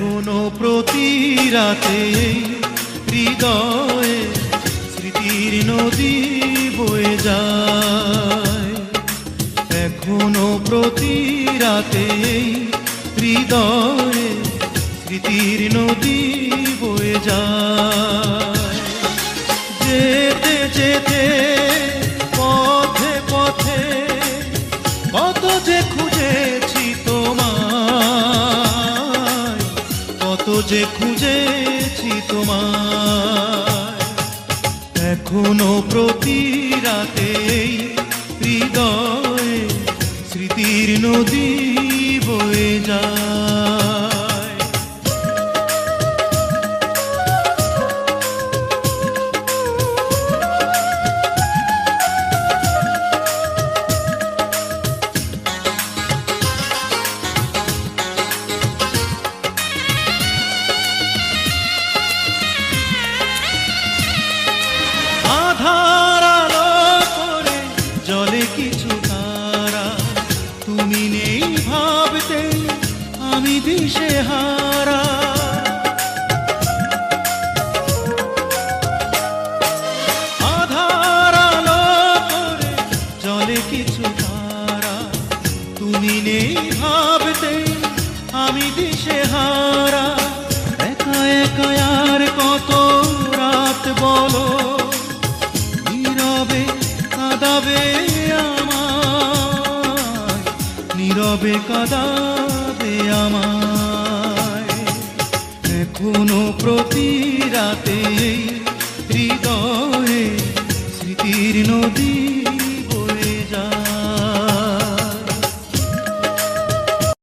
এখনো প্রতি রাতে হৃদয়ে স্মৃতির নদী বয়ে যায়। এখনো প্রতি রাতে হৃদয়ে স্মৃতির নদী বয়ে যায়। যেতে যেতে পথে পথে কত যে খুঁজেছি তোমায়, কত যে খুঁজেছি তোমায়। এখনো প্রতি রাতে হৃদয়ে স্মৃতির নদী বয়ে যায়। আধার আলো করে জলে কিছু তারা, তুমি নেই ভাবতে আমি দিশেহারা। আধার আলো করে জলে কিছু তারা, তুমি নেই ভাবতে আমি দিশেহারা। একা একা আর কত রাত বলো, নীরবে কাঁদাবে আমায়, নীরবে কাঁদাবে আমায়। এখনো প্রতি রাতে হৃদয়ে স্মৃতির নদী